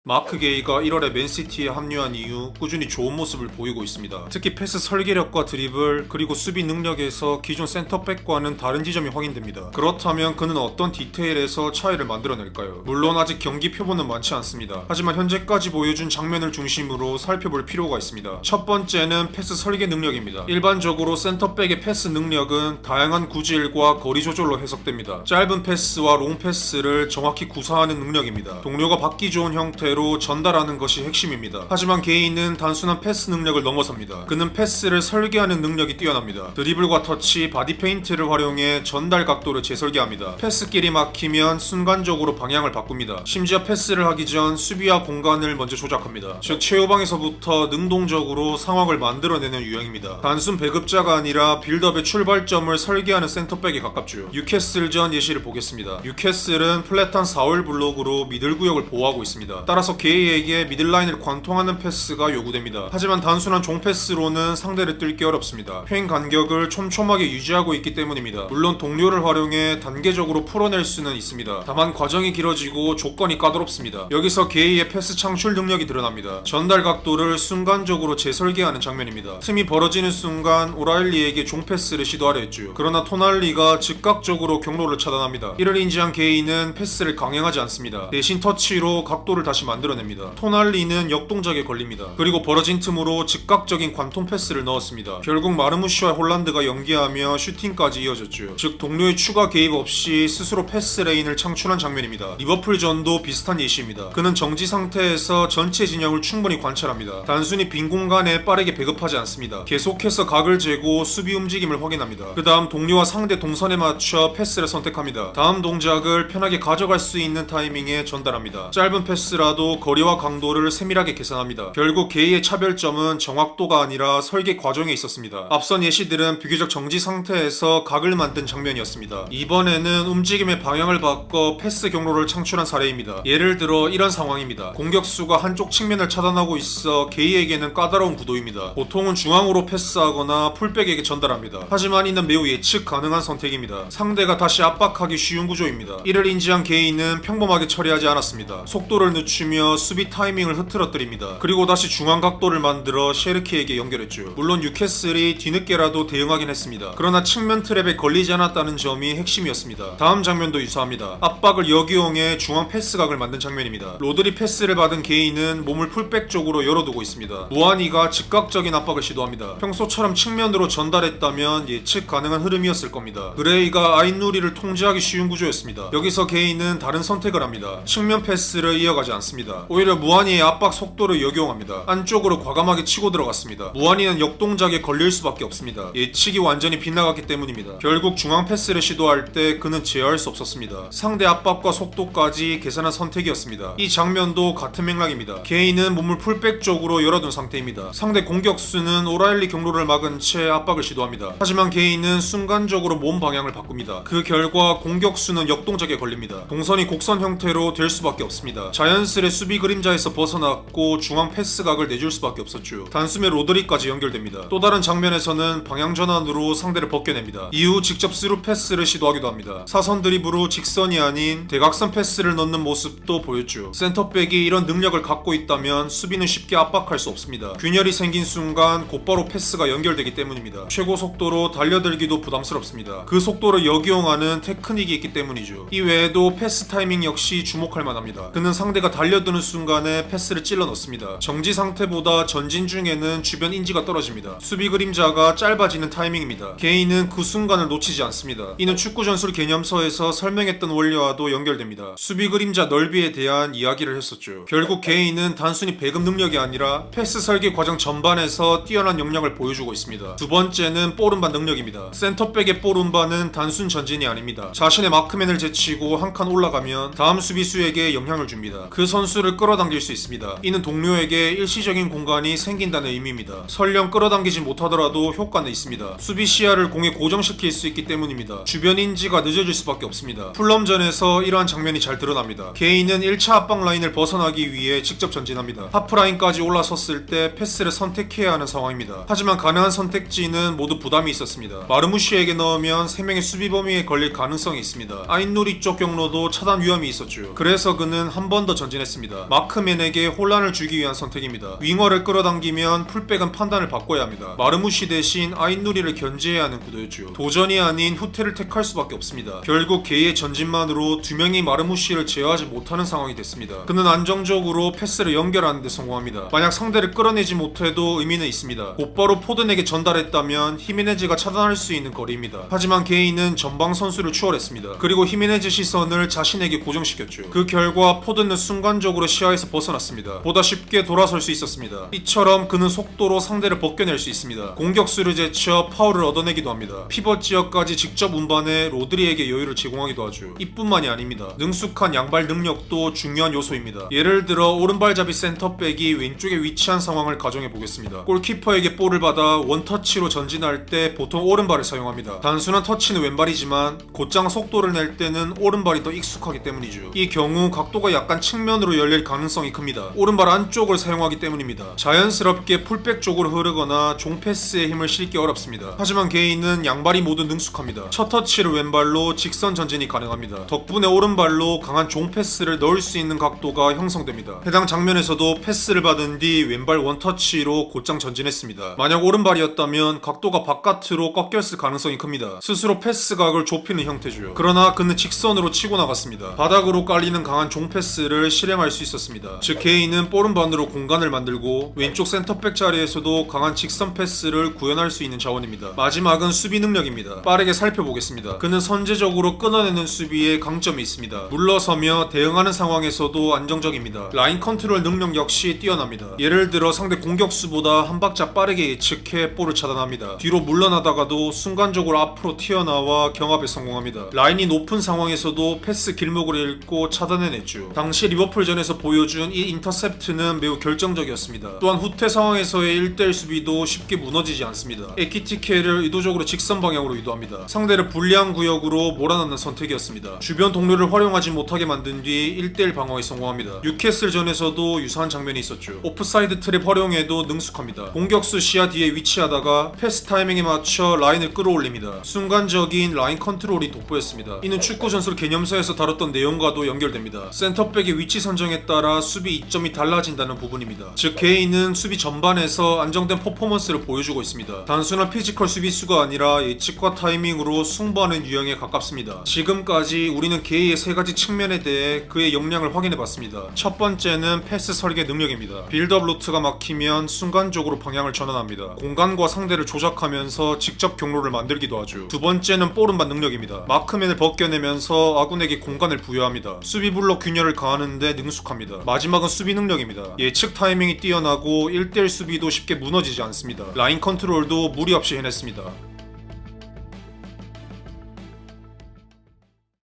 마크 게이가 1월에 맨시티에 합류한 이후 꾸준히 좋은 모습을 보이고 있습니다. 특히 패스 설계력과 드리블 그리고 수비 능력에서 기존 센터백과는 다른 지점이 확인됩니다. 그렇다면 그는 어떤 디테일에서 차이를 만들어낼까요? 물론 아직 경기 표본은 많지 않습니다. 하지만 현재까지 보여준 장면을 중심으로 살펴볼 필요가 있습니다. 첫 번째는 패스 설계 능력입니다. 일반적으로 센터백의 패스 능력은 다양한 구질과 거리 조절로 해석됩니다. 짧은 패스와 롱 패스를 정확히 구사하는 능력입니다. 동료가 받기 좋은 형태로 전달하는 것이 핵심입니다. 하지만 게이는 단순한 패스 능력을 넘어섭니다. 그는 패스를 설계하는 능력이 뛰어납니다. 드리블과 터치, 바디 페인트를 활용해 전달 각도를 재설계합니다. 패스길이 막히면 순간적으로 방향을 바꿉니다. 심지어 패스를 하기 전 수비와 공간을 먼저 조작합니다. 즉 최후방에서부터 능동적으로 상황을 만들어내는 유형입니다. 단순 배급자가 아니라 빌드업의 출발점을 설계하는 센터백에 가깝죠. 뉴캐슬전 예시를 보겠습니다. 뉴캐슬은 플랫한 4월 블록으로 미들 구역을 보호하고 있습니다. 따라서 게이에게 미들라인을 관통하는 패스가 요구됩니다. 하지만 단순한 종패스로는 상대를 뚫기 어렵습니다. 횡 간격을 촘촘하게 유지하고 있기 때문입니다. 물론 동료를 활용해 단계적으로 풀어낼 수는 있습니다. 다만 과정이 길어지고 조건이 까다롭습니다. 여기서 게이의 패스 창출 능력이 드러납니다. 전달 각도를 순간적으로 재설계하는 장면입니다. 틈이 벌어지는 순간 오라일리에게 종패스를 시도하려 했죠. 그러나 토날리가 즉각적으로 경로를 차단합니다. 이를 인지한 게이는 패스를 강행하지 않습니다. 대신 터치로 각도를 다시 만들어냅니다. 토날리는 역동작에 걸립니다. 그리고 벌어진 틈으로 즉각적인 관통 패스를 넣었습니다. 결국 마르무시와 홀란드가 연계하며 슈팅까지 이어졌죠. 즉 동료의 추가 개입 없이 스스로 패스 레인을 창출한 장면입니다. 리버풀전도 비슷한 예시입니다. 그는 정지 상태에서 전체 진영을 충분히 관찰합니다. 단순히 빈 공간에 빠르게 배급하지 않습니다. 계속해서 각을 재고 수비 움직임을 확인합니다. 그 다음 동료와 상대 동선에 맞춰 패스를 선택합니다. 다음 동작을 편하게 가져갈 수 있는 타이밍에 전달합니다. 짧은 패스라도 거리와 강도를 세밀하게 계산합니다. 결국 게이의 차별점은 정확도가 아니라 설계 과정에 있었습니다. 앞선 예시들은 비교적 정지 상태에서 각을 만든 장면이었습니다. 이번에는 움직임의 방향을 바꿔 패스 경로를 창출한 사례입니다. 예를 들어 이런 상황입니다. 공격수가 한쪽 측면을 차단하고 있어 게이에게는 까다로운 구도입니다. 보통은 중앙으로 패스하거나 풀백에게 전달합니다. 하지만 이는 매우 예측 가능한 선택입니다. 상대가 다시 압박하기 쉬운 구조입니다. 이를 인지한 게이는 평범하게 처리하지 않았습니다. 속도를 늦추며 수비 타이밍을 흐트러뜨립니다. 그리고 다시 중앙 각도를 만들어 셰르키에게 연결했죠. 물론 뉴캐슬이 뒤늦게라도 대응하긴 했습니다. 그러나 측면 트랩에 걸리지 않았다는 점이 핵심이었습니다. 다음 장면도 유사합니다. 압박을 역이용해 중앙 패스각을 만든 장면입니다. 로드리 패스를 받은 게이는 몸을 풀백 쪽으로 열어두고 있습니다. 무하니가 즉각적인 압박을 시도합니다. 평소처럼 측면으로 전달했다면 예측 가능한 흐름이었을 겁니다. 그레이가 아인누리를 통제하기 쉬운 구조였습니다. 여기서 게이는 다른 선택을 합니다. 측면 패스를 이어가지 않습니다. 오히려 무하니의 압박 속도를 역용합니다. 안쪽으로 과감하게 치고 들어갔습니다. 무하니는 역동작에 걸릴 수밖에 없습니다. 예측이 완전히 빗나갔기 때문입니다. 결국 중앙 패스를 시도할 때 그는 제어할 수 없었습니다. 상대 압박과 속도까지 계산한 선택이었습니다. 이 장면도 같은 맥락입니다. 게이는 몸을 풀백 쪽으로 열어둔 상태입니다. 상대 공격수는 오라일리 경로를 막은 채 압박을 시도합니다. 하지만 게이는 순간적으로 몸 방향을 바꿉니다. 그 결과 공격수는 역동작에 걸립니다. 동선이 곡선 형태로 될 수밖에 없습니다. 자연스레 수비 그림자에서 벗어났고 중앙 패스각을 내줄 수밖에 없었죠. 단숨에 로드리까지 연결됩니다. 또 다른 장면에서는 방향 전환으로 상대를 벗겨냅니다. 이후 직접 스루 패스를 시도하기도 합니다. 사선 드리블로 직선이 아닌 대각선 패스를 넣는 모습도 보였죠. 센터백이 이런 능력을 갖고 있다면 수비는 쉽게 압박할 수 없습니다. 균열이 생긴 순간 곧바로 패스가 연결되기 때문입니다. 최고 속도로 달려들기도 부담스럽습니다. 그 속도를 역이용하는 테크닉이 있기 때문이죠. 이 외에도 패스 타이밍 역시 주목할 만합니다. 그는 상대가 달려드는 순간에 패스를 찔러 넣습니다. 정지 상태보다 전진 중에는 주변 인지가 떨어집니다. 수비 그림자가 짧아지는 타이밍입니다. 게이는 그 순간을 놓치지 않습니다. 이는 축구 전술 개념서에서 설명했던 원리와도 연결됩니다. 수비 그림자 넓이에 대한 이야기를 했었죠. 결국 게이는 단순히 배급 능력이 아니라 패스 설계 과정 전반에서 뛰어난 역량을 보여주고 있습니다. 두 번째는 볼 운반 능력입니다. 센터백의 볼 운반은 단순 전진이 아닙니다. 자신의 마크맨을 제치고 한 칸 올라가면 다음 수비수에게 영향을 줍니다. 그 선수를 끌어당길 수 있습니다. 이는 동료에게 일시적인 공간이 생긴다는 의미입니다. 설령 끌어당기지 못하더라도 효과는 있습니다. 수비 시야를 공에 고정시킬 수 있기 때문입니다. 주변 인지가 늦어질 수밖에 없습니다. 풀럼전에서 이러한 장면이 잘 드러납니다. 게이는 1차 압박 라인을 벗어나기 위해 직접 전진합니다. 하프라인까지 올라섰을 때 패스를 선택해야 하는 상황입니다. 하지만 가능한 선택지는 모두 부담이 있었습니다. 마르무시에게 넣으면 3명의 수비 범위에 걸릴 가능성이 있습니다. 아인누리 쪽 경로도 차단 위험이 있었죠. 그래서 그는 한 번 더 전진했습니다. 선택했습니다. 마크맨에게 혼란을 주기 위한 선택입니다. 윙어를 끌어당기면 풀백은 판단을 바꿔야 합니다. 마르무시 대신 아잇누리를 견제해야 하는 구도였죠. 도전이 아닌 후퇴를 택할 수밖에 없습니다. 결국 게이의 전진만으로 두 명이 마르무시를 제어하지 못하는 상황이 됐습니다. 그는 안정적으로 패스를 연결하는 데 성공합니다. 만약 상대를 끌어내지 못해도 의미는 있습니다. 곧바로 포든에게 전달했다면 히메네즈가 차단할 수 있는 거리입니다. 하지만 게이는 전방 선수를 추월했습니다. 그리고 히메네즈 시선을 자신에게 고정시켰죠. 그 결과 포든은 순간적으로 시야에서 벗어났습니다. 보다 쉽게 돌아설 수 있었습니다. 이처럼 그는 속도로 상대를 벗겨낼 수 있습니다. 공격수를 제쳐 파울을 얻어내기도 합니다. 피벗 지역까지 직접 운반해 로드리에게 여유를 제공하기도 하죠. 이뿐만이 아닙니다. 능숙한 양발 능력도 중요한 요소입니다. 예를 들어 오른발잡이 센터백이 왼쪽에 위치한 상황을 가정해 보겠습니다. 골키퍼에게 볼을 받아 원터치로 전진할 때 보통 오른발을 사용합니다. 단순한 터치는 왼발이지만 곧장 속도를 낼 때는 오른발이 더 익숙하기 때문이죠. 이 경우 각도가 약간 측면으로 열릴 가능성이 큽니다. 오른발 안쪽을 사용하기 때문입니다. 자연스럽게 풀백 쪽으로 흐르거나 종패스에 힘을 실기 어렵습니다. 하지만 게이는 양발이 모두 능숙합니다. 첫 터치를 왼발로 직선 전진이 가능합니다. 덕분에 오른발로 강한 종패스를 넣을 수 있는 각도가 형성됩니다. 해당 장면에서도 패스를 받은 뒤 왼발 원터치로 곧장 전진했습니다. 만약 오른발이었다면 각도가 바깥으로 꺾였을 가능성이 큽니다. 스스로 패스각을 좁히는 형태죠. 그러나 그는 직선으로 치고 나갔습니다. 바닥으로 깔리는 강한 종패스를 실행할 수 있었습니다. 즉 게이는 오른반으로 공간을 만들고 왼쪽 센터백 자리에서도 강한 직선 패스를 구현할 수 있는 자원입니다. 마지막은 수비 능력입니다. 빠르게 살펴보겠습니다. 그는 선제적으로 끊어내는 수비에 강점이 있습니다. 물러서며 대응하는 상황에서도 안정적입니다. 라인 컨트롤 능력 역시 뛰어납니다. 예를 들어 상대 공격수보다 한 박자 빠르게 예측해 볼을 차단합니다. 뒤로 물러나다가도 순간적으로 앞으로 튀어나와 경합에 성공합니다. 라인이 높은 상황에서도 패스 길목을 읽고 차단해냈죠. 당시 리버풀전에서 보여준 이 인터셉트는 매우 결정적이었습니다. 또한 후퇴 상황에서의 1대1 수비도 쉽게 무너지지 않습니다. 에키티케를 의도적으로 직선 방향으로 유도합니다. 상대를 불리한 구역으로 몰아넣는 선택이었습니다. 주변 동료를 활용하지 못하게 만든 뒤 1대1 방어에 성공합니다. 뉴캐슬전에서도 유사한 장면이 있었죠. 오프사이드 트랩 활용에도 능숙합니다. 공격수 시야 뒤에 위치하다가 패스 타이밍에 맞춰 라인을 끌어올립니다. 순간적인 라인 컨트롤이 돋보였습니다. 이는 축구 전술 개념서에서 다뤘던 내용과도 연결됩니다. 센터백의 위치 선정에 따라 수비 이점이 달라진다는 부분입니다. 즉 게이는 수비 전반에서 안정된 퍼포먼스를 보여주고 있습니다. 단순한 피지컬 수비수가 아니라 예측과 타이밍으로 승부하는 유형에 가깝습니다. 지금까지 우리는 게이의 세 가지 측면에 대해 그의 역량을 확인해봤습니다. 첫 번째는 패스 설계 능력입니다. 빌드업 루트가 막히면 순간적으로 방향을 전환합니다. 공간과 상대를 조작하면서 직접 경로를 만들기도 하죠. 두 번째는 볼운반 능력입니다. 마크맨을 벗겨내면서 아군에게 공간을 부여합니다. 수비 블록 균열을 가하는데 능숙합니다. 마지막은 수비 능력입니다. 예측 타이밍이 뛰어나고 1대1 수비도 쉽게 무너지지 않습니다. 라인 컨트롤도 무리 없이 해냈습니다.